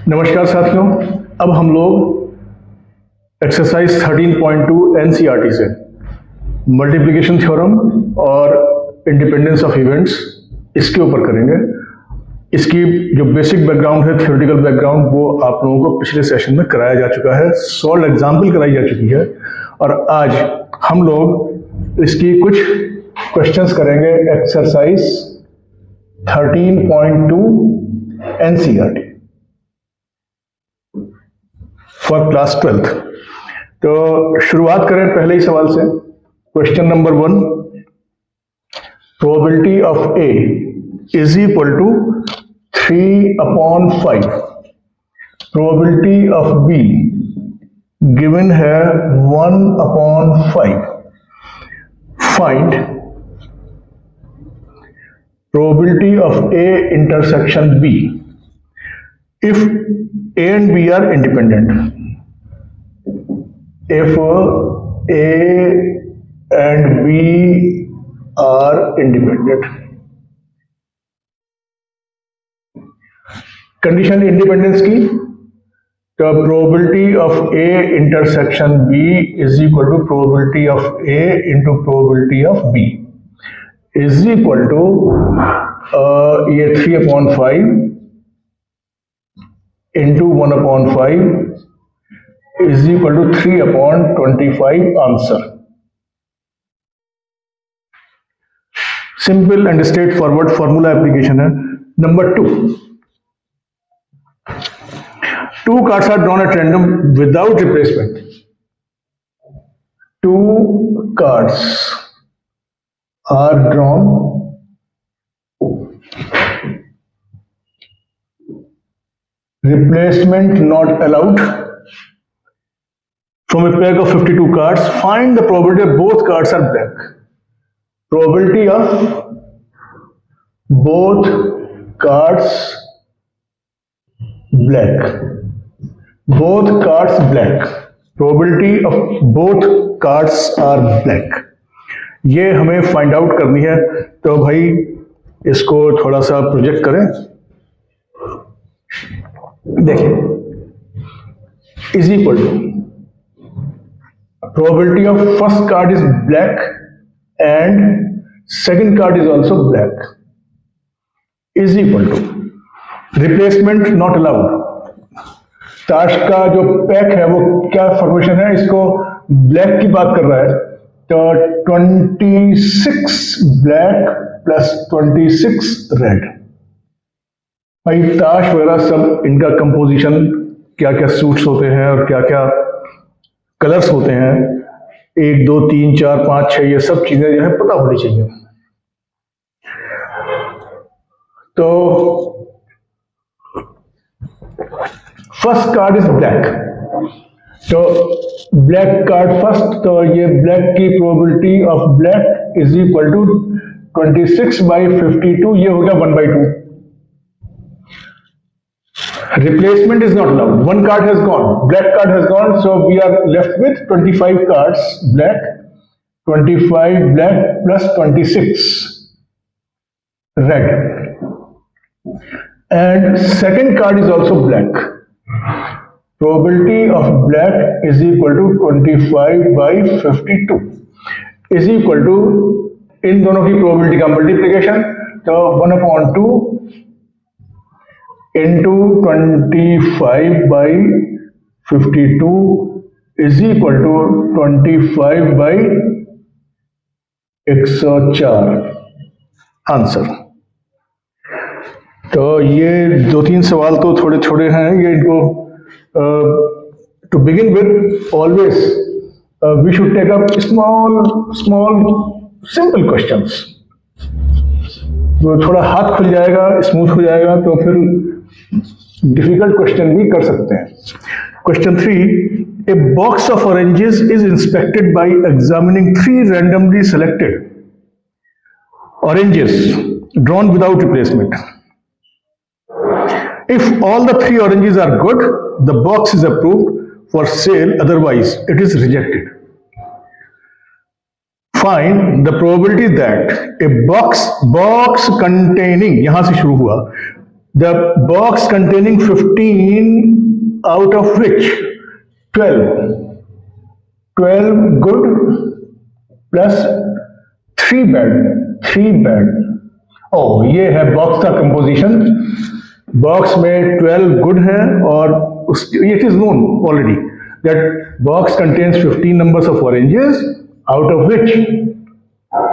नमस्कार साथियों, अब हम लोग एक्सरसाइज 13.2 एनसीईआरटी से मल्टीप्लिकेशन थ्योरम और इंडिपेंडेंस ऑफ इवेंट्स इसके ऊपर करेंगे। इसकी जो बेसिक बैकग्राउंड है, थ्योरेटिकल बैकग्राउंड, वो आप लोगों को पिछले सेशन में कराया जा चुका है, सॉल्व एग्जाम्पल कराई जा चुकी है और आज हम लोग इसकी कुछ क्वेश्चंस करेंगे। Exercise 13.2 NCERT for class 12th। तो शुरुआत करें पहले ही सवाल से। Question number 1, probability of A is equal to 3/5। Probability of B given है 1/5। Find probability of A intersection B if A and B are independent. If A and B are independent. Condition independence की, तो probability of A intersection B is equal to probability of A into probability of B is equal to ये 3/5 into 1/5 is equal to 3/25 answer. Simple and straightforward formula application है। Number 2, two cards are drawn at random without replacement. Two cards are drawn replacement not allowed from a pack of 52 cards. Find the probability of both cards are black. Probability of both cards black. Both cards black. Probability of both cards are black. ये हमें find out करनी है। तो भाई इसको थोड़ा सा project करें। देखिए, is equal to probability of first card is black and second card is also black is equal to replacement not allowed. ताश का जो पैक है वो क्या फॉर्मेशन है, इसको ब्लैक की बात कर रहा है, तो 26 ब्लैक प्लस 26 रेड। भाई ताश वगैरह सब इनका कंपोजिशन क्या क्या सूट्स होते हैं और क्या क्या कलर्स होते हैं, 1 2 3 4 5 6 ये सब चीजें जो है पता होनी चाहिए। तो फर्स्ट कार्ड इज ब्लैक, तो ब्लैक कार्ड फर्स्ट, तो ये ब्लैक की probability of black is equal to 26/52, ये हो गया 1/2। Replacement is not allowed. One card has gone. Black card has gone. So we are left with 25 cards black. 25 black plus 26 red. And second card is also black. Probability of black is equal to 25/52 is equal to, इन दोनों की probability का multiplication, तो 1/2 into 25/52 is equal to 25/104 answer. तो ये 2-3 सवाल तो थोड़े छोटे हैं, ये इनको to begin with always we should take up small simple questions. तो थोड़ा हाथ खुल जाएगा, स्मूथ हो जाएगा, तो फिर डिफिकल्ट क्वेश्चन भी कर सकते हैं। Question 3, a box of oranges is inspected by examining 3 randomly selected oranges drawn without replacement. If all the 3 oranges are good, the box is approved for sale, otherwise it is rejected. Find the probability that a box containing, यहां से शुरू हुआ, The box containing 15 out of which 12 good plus 3 bad. ये है box का composition. Box में 12 good है और it is known already that box contains 15 numbers of oranges, out of which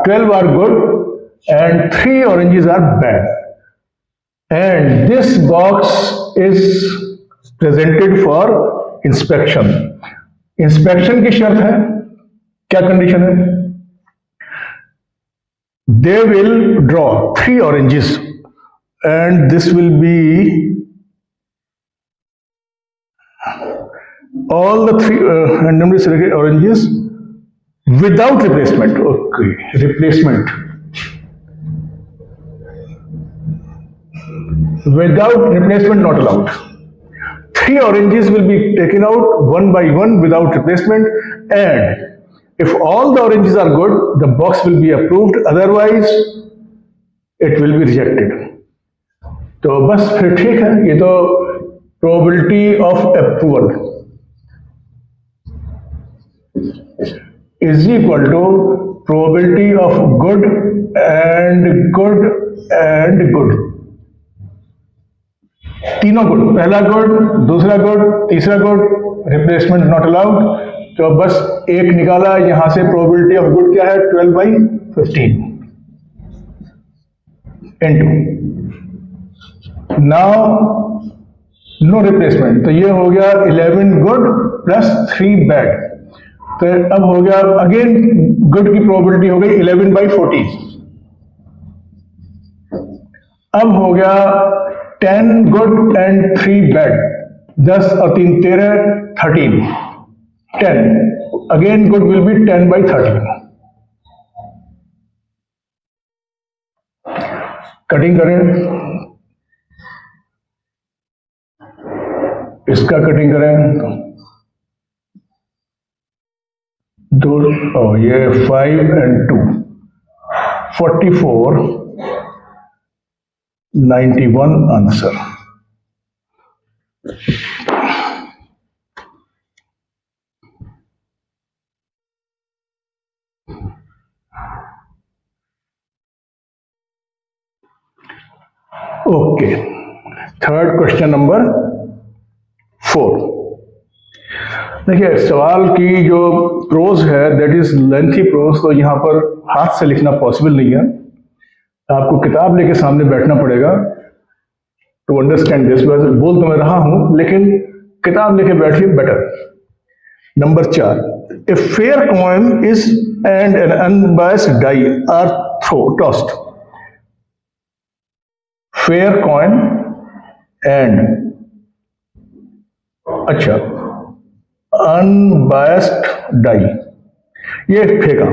12 are good and 3 oranges are bad. And this box is presented for inspection. Inspection की शर्त है, क्या condition है? They will draw 3 oranges and this will be all the 3 randomly selected oranges without replacement. Okay, replacement. Without replacement not allowed. 3 oranges will be taken out one by one without replacement, and if all the oranges are good, the box will be approved, otherwise it will be rejected. तो बस फिर ठीक है, ये तो probability of approval is equal to probability of good and good and good. तीनों good, पहला good, दूसरा गुड, तीसरा गुड, रिप्लेसमेंट नॉट अलाउड। तो बस एक निकाला, यहां से प्रोबेबिलिटी ऑफ गुड क्या है? 12/15 इनटू नाउ नो रिप्लेसमेंट, तो ये हो गया 11 गुड प्लस 3 बैड। तो अब हो गया अगेन गुड की प्रोबेबिलिटी हो गई 11/14। अब हो गया 10 गुड एंड 3 बैड, 10 और 3 13, 13, 10 again good will be 10/13। Cutting करें, इसका कटिंग करें, दो, ये 5 and 2 44, 91 answer. Okay, third question number 4। देखिए सवाल की जो प्रोज है दैट इज लेंथी प्रोज, तो यहां पर हाथ से लिखना पॉसिबल नहीं है, आपको किताब लेके सामने बैठना पड़ेगा टू अंडरस्टैंड दिस। बोल तो मैं रहा हूं लेकिन किताब लेके बैठिए better. Number 4, a fair coin is and an unbiased die are tossed. Fair coin and, अच्छा, अनबायस्ड डाई, ये फेंका।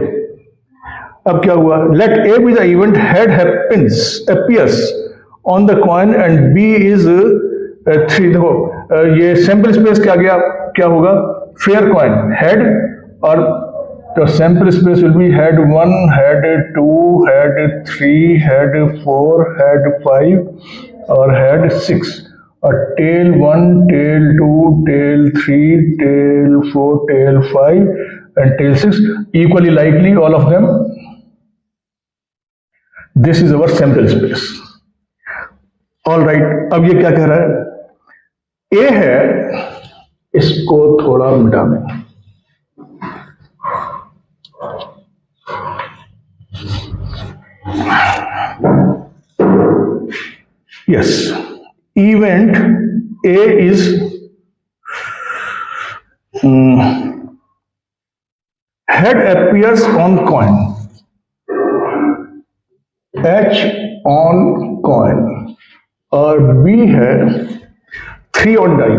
अब क्या हुआ? Let A be the event head appears on the coin and B is 3। देखो ये सैंपल स्पेस क्या गया, क्या होगा? फेयर कॉइन हेड, और तो sample space will be head 1, head 2, head 3, head 4, head 5 और हेड 6, और tail 1, tail 2, tail 3, tail 4, tail 5 and tail 6 equally likely all of them. This is our sample space. All right, अब ये क्या कह रहा है? A है, इसको थोड़ा मिटा दें। Yes, event A is head appears on coin, H on coin, और B है 3 on die,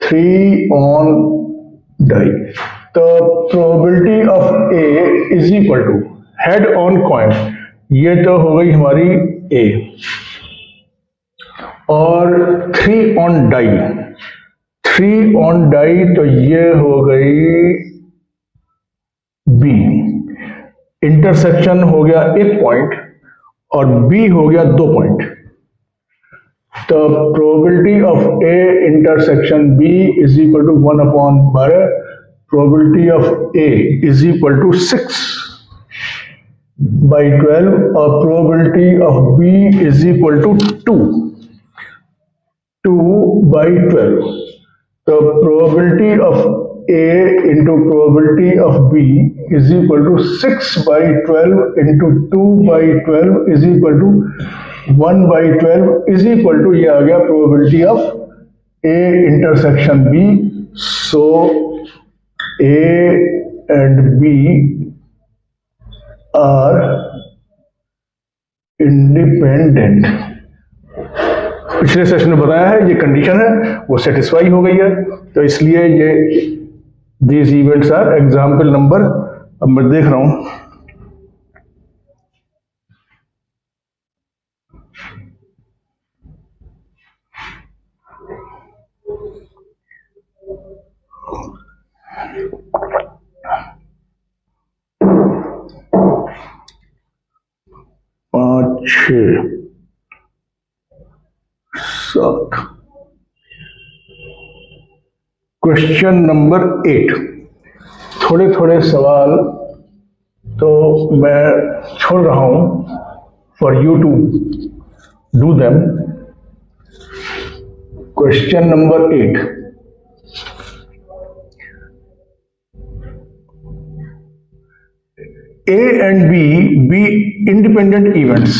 3 on die। तो probability of A is equal to head on coin, ये तो हो गई हमारी A, और 3 on die, 3 on die तो ये हो गई B। इंटरसेक्शन हो गया 1 पॉइंट और B हो गया 2 point. the probability of A intersection B is equal to 1 upon probability of A is equal to 6 by 12 or probability of B is equal to 2 by 12. The probability of A into probability of B is equal to 6 by 12 into 2 by 12 is equal to 1 by 12 is equal to, ये आ गया probability of A intersection B. So A and B are independent. पिछले session में बताया है ये condition है वो satisfy हो गई है, तो इसलिए ये these events are example number, अब मैं देख रहा हूं पाँच छः सात। Question number 8। थोड़े थोड़े सवाल तो मैं छोड़ रहा हूं for you to do them. Question number 8, A and B be independent events.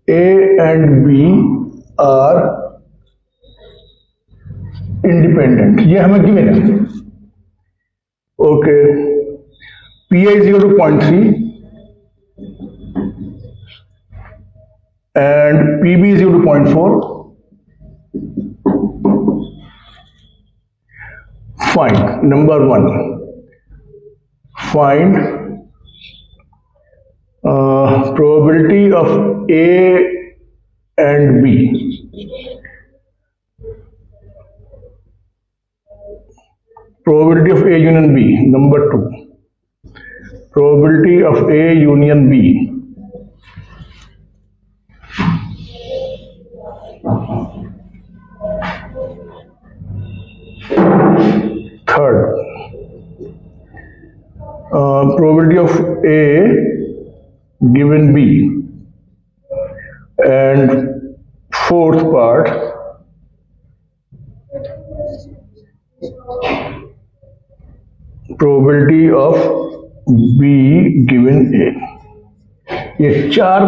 A and B are independent. ये हमें गिवन है। Okay, PI is equal to 0.3 and PB is equal to 0.4. Find number 1. Find probability of A and B. Probability of A union B. Number 2. Probability of A union B. Third, probability of A given B. And fourth part, probability of B given A. ये चार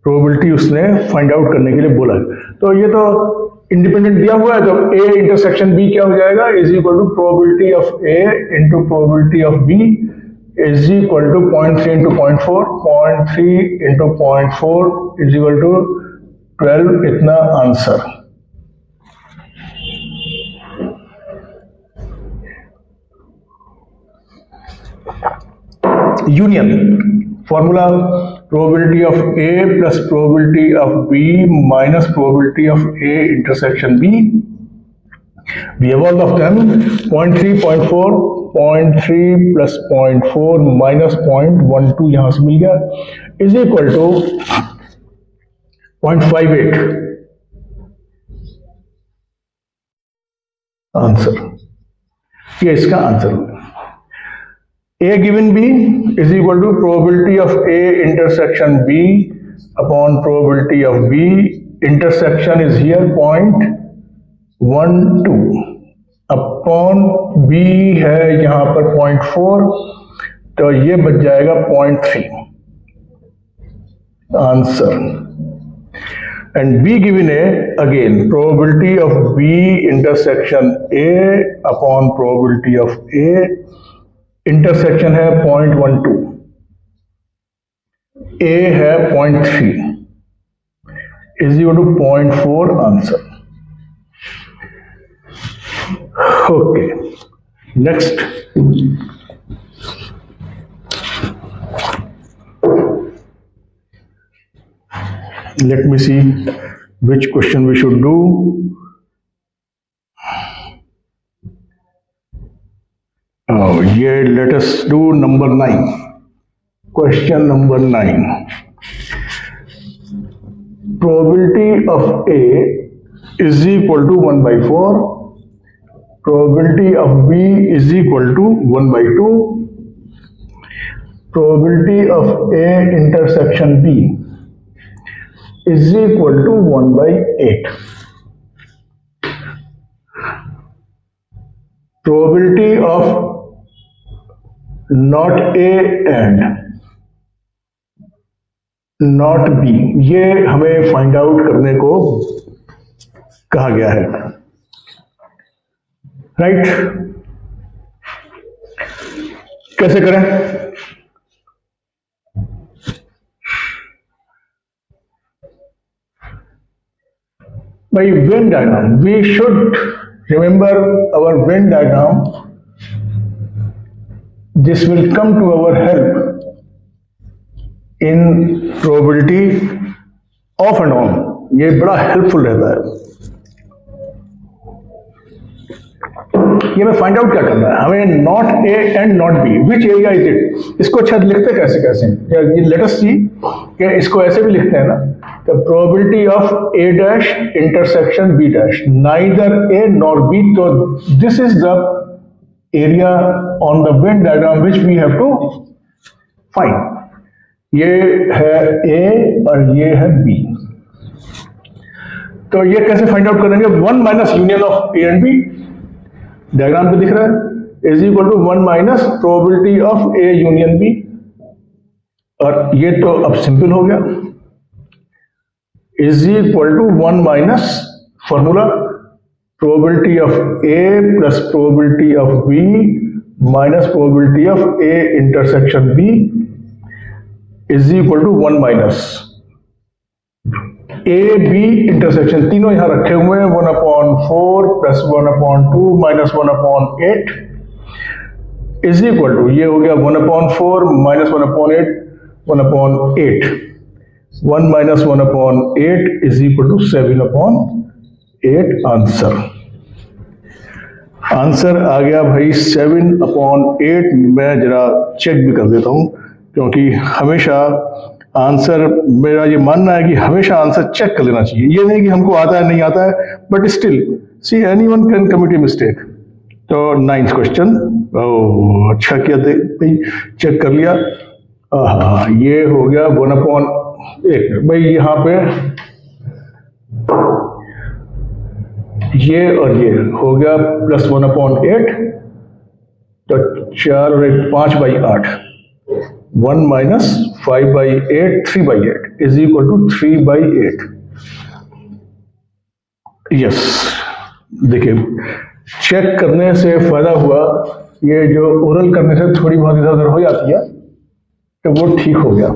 probability उसने find out करने के लिए बोला है। तो ये तो इंडिपेंडेंट दिया हुआ है, तो A इंटरसेक्शन B क्या हो जाएगा, is equal to probability of A into probability of B is equal to 0.3 into 0.4, 0.3 into 0.4 is equal to 12। इतना answer. Union formula, probability of A plus probability of B minus probability of A intersection B. We have all of them. 0.3, 0.4, 0.3 plus 0.4 minus 0.12 यहाँ से मिल गया is equal to 0.58 answer. ये इसका answer होगा। A given B is equal to probability of A intersection B upon probability of B. Intersection is here 0.12 upon B है यहाँ पर 0.4, तो ये बच जाएगा 0.3 answer. And B given A, again probability of B intersection A upon probability of A. Intersection है 0.12, A है 0.3 is equal to 0.4 answer. Okay, next. Let me see which question we should do. Oh, yeah, let us do number 9. Question number 9. probability of A is equal to 1 by 4, probability of B is equal to 1 by 2, probability of A intersection B is equal to 1 by 8. Probability of not A and not B, ये हमें find out करने को कहा गया है, right? कैसे करें? By Venn diagram, we should remember our Venn diagram. This will come to our help in probability off and on. ये बड़ा हेल्पफुल रहता है। ये मैं फाइंड आउट क्या करना है, हमें not A and not be, which area is it, इसको अच्छा लिखते कैसे कैसे, लेट अस सी कि इसको ऐसे भी लिखते हैं ना, the probability of A dash intersection B dash, neither A nor B, so this is the area on the Venn diagram which we have to find. ये है A और ये है B, तो ये कैसे फाइंड आउट करेंगे? 1 minus union of A and B, diagram पे दिख रहा है, is equal to 1 minus probability of A union B, और ये तो अब सिंपल हो गया, is equal to 1 minus formula probability of A plus probability of B minus probability of A intersection B is equal to 1 minus A B intersection, तीनों यहाँ रखे हुए हैं, 1/4 plus 1/2 minus 1/8 is equal to, ये हो गया 1/4 minus 1/8 1/8, 1 minus 1/8 is equal to 7/8 answer. Answer आ गया भाई 7/8। मैं जरा चेक भी कर देता हूँ, क्योंकि हमेशा आंसर, मेरा ये मानना है कि हमेशा आंसर चेक कर लेना चाहिए। ये नहीं कि हमको आता है नहीं आता है, but still see anyone can commit a mistake. तो 9th क्वेश्चन, अच्छा किया चेक कर लिया। ये हो गया 1/8 भाई, यहाँ पे ये और ये हो गया प्लस 1/8, तो 4 और 1 5/8, 1 minus 5/8 3/8 is equal to 3/8। Yes, देखिए चेक करने से फायदा हुआ, ये जो ओरल करने से थोड़ी बहुत इधर उधर हो जाती है, तो वो ठीक हो गया।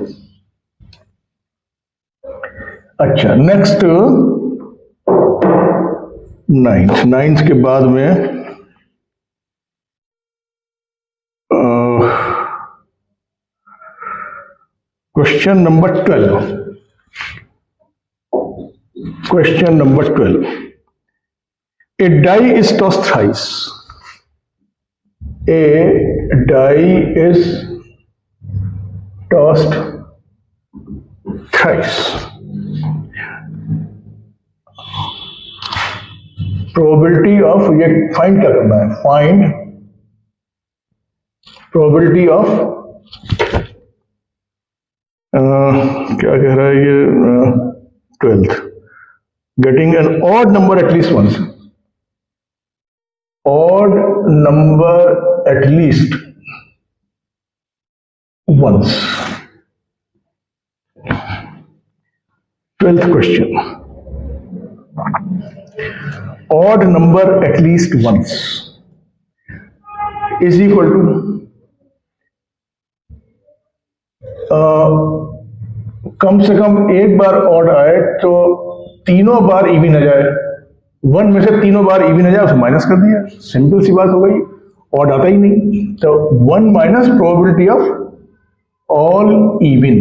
अच्छा, नेक्स्ट 9th के बाद में question number 12। Question number 12, a die is tossed thrice. A die is tossed thrice. Probability of, ये फाइंड क्या करना है, फाइंड probability of क्या कह रहा है ये 12th, getting an odd number at least once, odd number at least once। 12th question, odd number at least once is equal to कम से कम एक बार ऑड आए तो तीनों बार इवन आ जाए, 1 में से तीनों बार इवन आ जाए, उसे माइनस कर दिया, सिंपल सी बात हो गई, ऑड आता ही नहीं, तो 1 minus probability of all even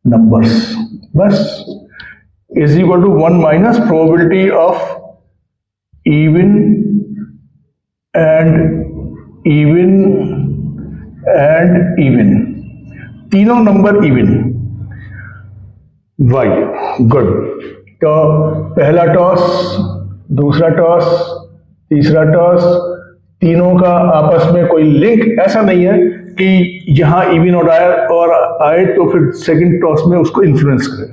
numbers, बस, is equal to 1 minus probability of even and even and even, तीनों नंबर इवन। वाई। गुड। तो पहला टॉस, दूसरा टॉस, तीसरा टॉस, तीनों का आपस में कोई लिंक ऐसा नहीं है कि यहाँ इवन और आए तो फिर सेकंड टॉस में उसको इन्फ्लुएंस करे,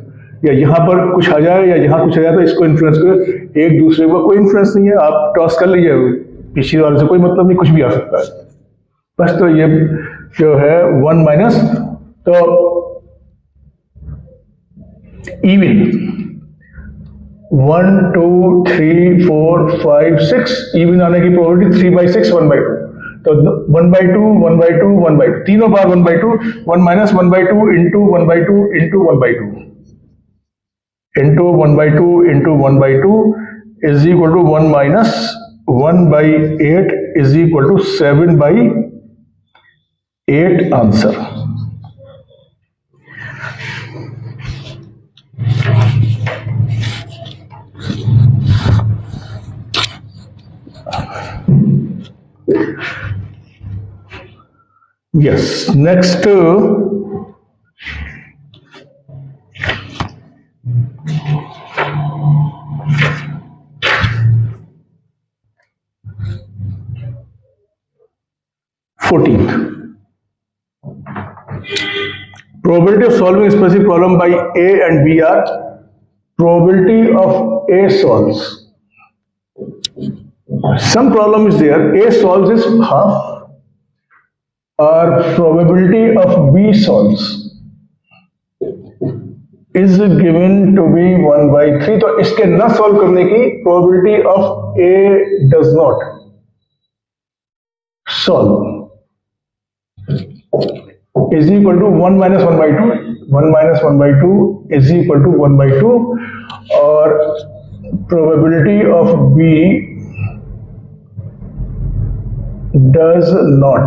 या यहाँ पर कुछ आ जाए या यहाँ कुछ आ जाए तो इसको इन्फ्लुएंस करे। एक दूसरे का कोई इन्फ्लुएंस नहीं है, आप टॉस कर लीजिए, पिछली वाले से कोई मतलब नहीं, कुछ भी आ सकता है बस। तो ये जो है 1 माइनस, तो इवन 1 2 3 4 5 6 इवन आने की प्रोबेबिलिटी 3/6 1/2। तो 1/2 1/2 1/2 तीनों बार 1/2, 1 माइनस 1/2 into 1/2 into 1/2 into 1/2 into 1/2 is equal to 1 minus 1/8 is equal to 7/8 answer. Yes, next 14th. Probability of solving a specific problem by A and B are probability of A solves. Some problem is there, A solves is half, or probability of B solves is given to be 1/3. तो इसके न solve करने की probability of A does not solve is equal to 1 minus 1/2. 1 minus 1/2 is equal to 1/2, और probability of B does not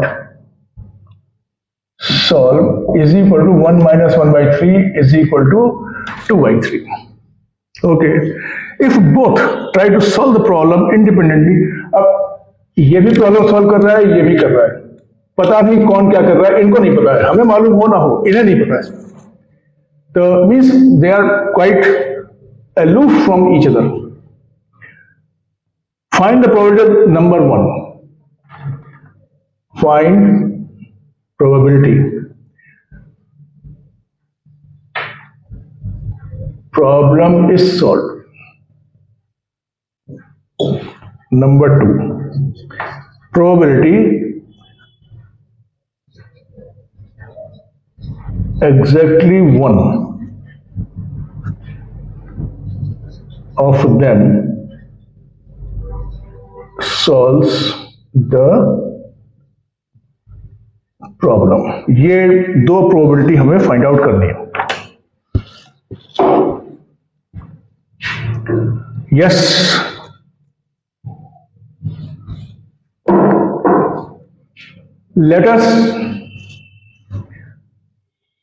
solve is equal to 1 minus 1/3 is equal to 2/3. Okay, if both try to solve the problem independently, अब ये भी problem solve कर रहा है, ये भी कर रहा है, पता नहीं कौन क्या कर रहा है, इनको नहीं पता है, हमें मालूम हो ना हो, इन्हें नहीं पता है, तो means they are quite aloof from each other. Find the probability number 1. Find probability. Problem is solved. Number 2. Probability exactly one of them solves the problem. ये दो प्रोबेबिलिटी हमें फाइंड आउट करनी है। यस, लेट अस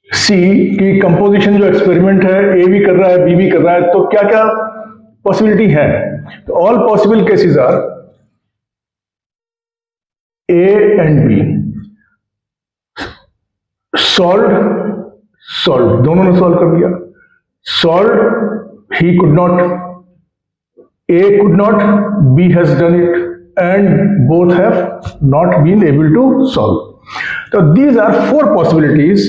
सी कि composition जो experiment है, ए भी कर रहा है, बी भी कर रहा है, तो क्या क्या पॉसिबिलिटी है। तो all possible cases are A and B solve, दोनों ने सॉल्व कर दिया। Solve, he could not, A could not, B has done it, and both have not been able to solve. So these are 4 possibilities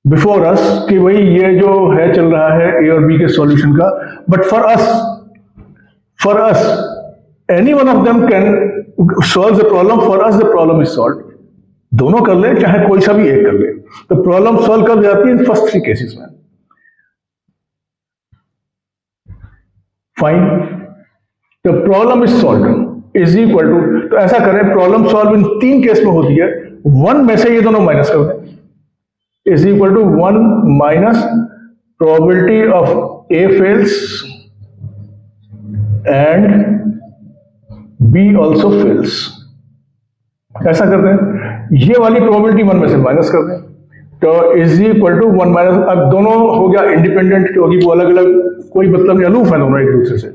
before us कि भाई ये जो है चल रहा है A और B के सॉल्यूशन का, but for us any one of them can solve the problem. For us the problem is solved. दोनों कर ले, चाहे कोई सा भी एक कर ले, तो प्रॉब्लम सॉल्व कर जाती है इन फर्स्ट 3 केसेस में। Fine, the problem is solved is equal to, तो ऐसा करें, प्रॉब्लम सॉल्व इन 3 केस में होती है, 1 में से ये दोनों माइनस कर दें, is equal to 1 minus probability of A fails and B also fails. ऐसा करते हैं, ये वाली प्रोबेबिलिटी 1 में से माइनस कर दें, तो इज इक्वल टू 1 माइनस, अब दोनों हो गया इंडिपेंडेंट, क्योंकि वो अलग अलग, कोई मतलब नहीं, अलूफ है दोनों एक दूसरे से।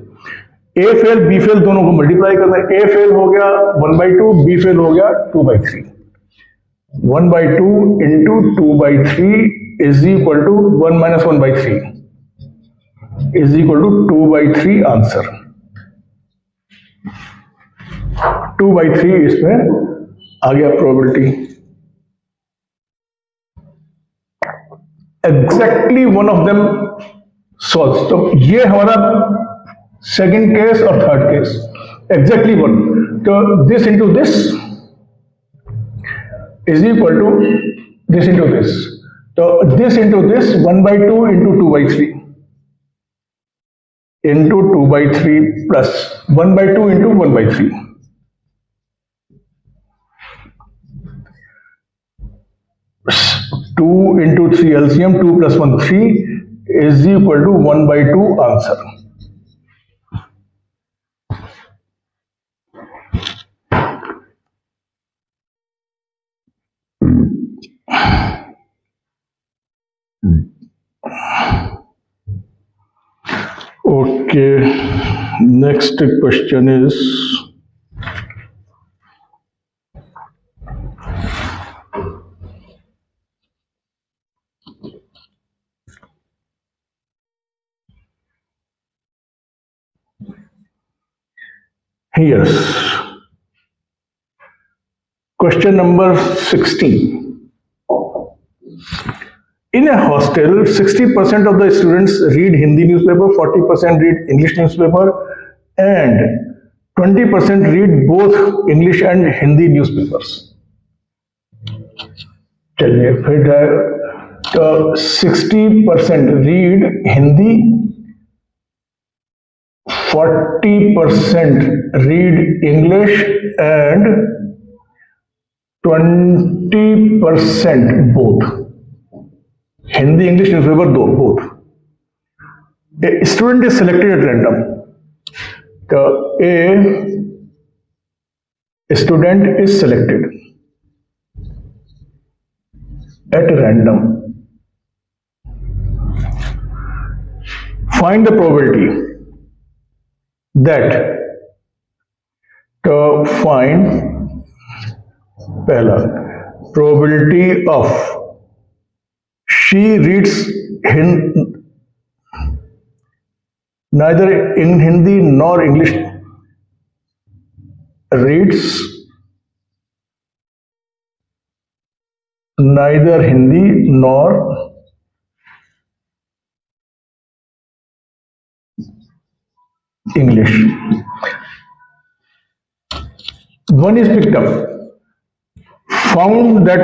ए फेल बी फेल दोनों को मल्टीप्लाई करना है, ए फेल हो गया 1/2, बी फेल हो गया 2/3। 1/2 into 2/3 is equal to 1 minus 1/3। Is equal to 2/3 answer. 2/3 इसमें आ गया probability. Exactly one of them solve. तो ये हमारा सेकंड केस और थर्ड केस, एग्जैक्टली वन। तो this into this is equal to this into this. तो this into this 1/2 into 2/3 into 2/3 plus 1/2 into 1/3। 2 into 3 LCM, 2 plus 1 3 is equal to 1/2 answer. Okay, next question is yes. Question number 16. In a hostel, 60% of the students read Hindi newspaper, 40% read English newspaper, and 20% read both English and Hindi newspapers. चलिए फिर तो 60% read Hindi, 40% read English and 20% both. Hindi English newspaper दो both. Student is selected at random. तो a student is selected at random. Find the probability that to find पहला probability of she reads neither in Hindi nor English, reads neither Hindi nor English. One is picked up. Found that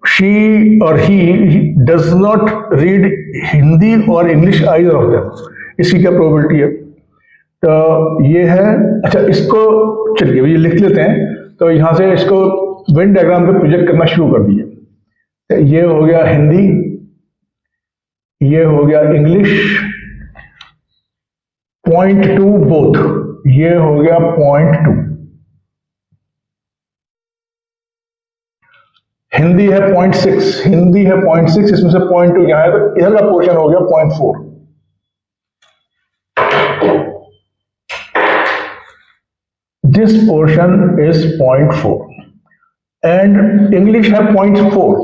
she or he does not read Hindi or English either of them. इसकी क्या probability है? तो ये है, अच्छा इसको चलिए ये लिख लेते हैं। तो यहाँ से इसको वेन डायग्राम पे प्रोजेक्ट करना शुरू कर दिए। ये हो गया हिंदी, ये हो गया इंग्लिश, 0.2 बोथ, ये हो गया 0.2। हिंदी है 0.6, हिंदी है 0.6, इसमें से 0.2 यहां है, तो इधर का पोर्शन हो गया 0.4। This portion is 0.4 and English है 0.4,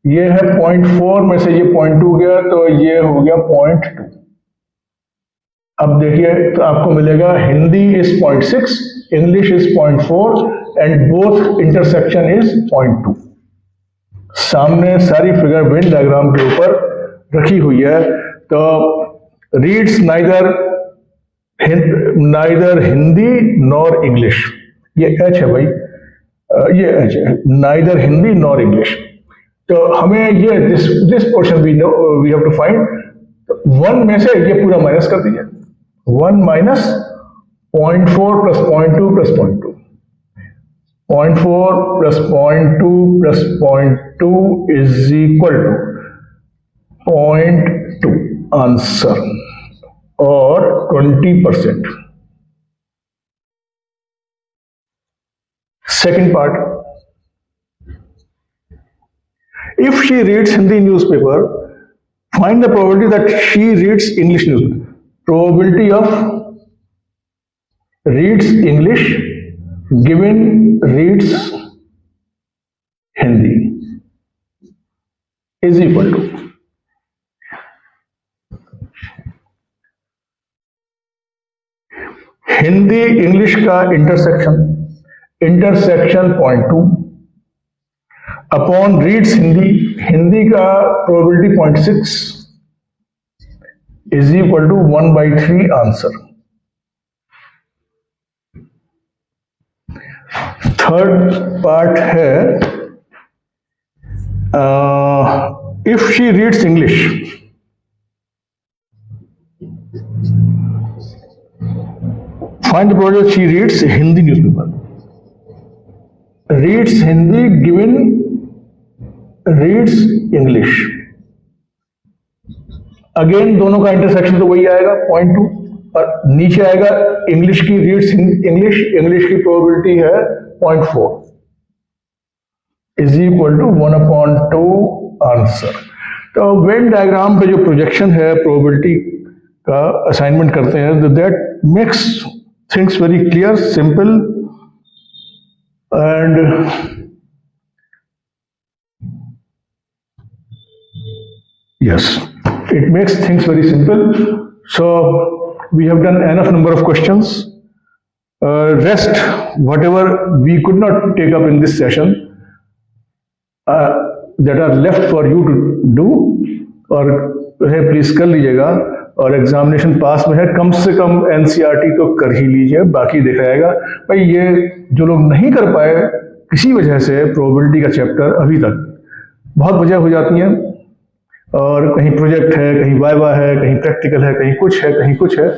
ये है 0.4 में से ये 0.2 गया, तो ये हो गया 0.2। अब देखिए तो आपको मिलेगा Hindi is 0.6, English is 0.4 and both intersection is 0.2। सामने सारी फिगर वेन डायग्राम के ऊपर रखी हुई है। तो reads neither Hindi nor English, ये एच है भाई, ये एच है, नाइदर हिंदी नॉर इंग्लिश। तो हमें ये this portion we have to find. 1 में से ये पूरा माइनस कर दीजिए, 1 minus 0.4 plus 0.2 plus 0.2, 0.4 plus 0.2 plus 0.2 is equal to 0.2 answer और 20%। Second part, if she reads Hindi newspaper, find the probability that she reads English newspaper. Probability of reads English given reads Hindi is equal to Hindi English का intersection point 2 upon reads Hindi का probability 0.6 is equal to 1/3 answer. Third part है if she reads English, find the probability she reads Hindi newspaper. Reads Hindi given reads English. Again दोनों का intersection तो वही आएगा 0.2 और नीचे आएगा इंग्लिश की रीड्स इंग्लिश की प्रोबेबिलिटी है 0.4 इज इक्वल टू 1/2 आंसर। तो वेन डायग्राम पे जो प्रोजेक्शन है प्रोबेबिलिटी का असाइनमेंट करते हैं, that makes things very clear, simple, and yes, it makes things very simple. So we have done enough number of questions. Rest, whatever we could not take up in this session, that are left for you to do, और please कर लीजिएगा। और examination पास में है, कम से कम NCERT तो कर ही लीजिए, बाकी देखा जाएगा। भाई ये जो लोग नहीं कर पाए किसी वजह से प्रोबेबिलिटी का चैप्टर अभी तक, बहुत वजह हो जाती हैं, और कहीं प्रोजेक्ट है, कहीं वाइवा है, कहीं प्रैक्टिकल है, कहीं कुछ है,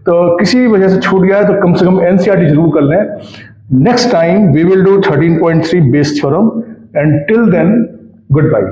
तो किसी वजह से छूट गया है तो कम से कम एनसीईआरटी जरूर कर लें। Next time we will do 13.3 Bayes theorem, and till then good bye.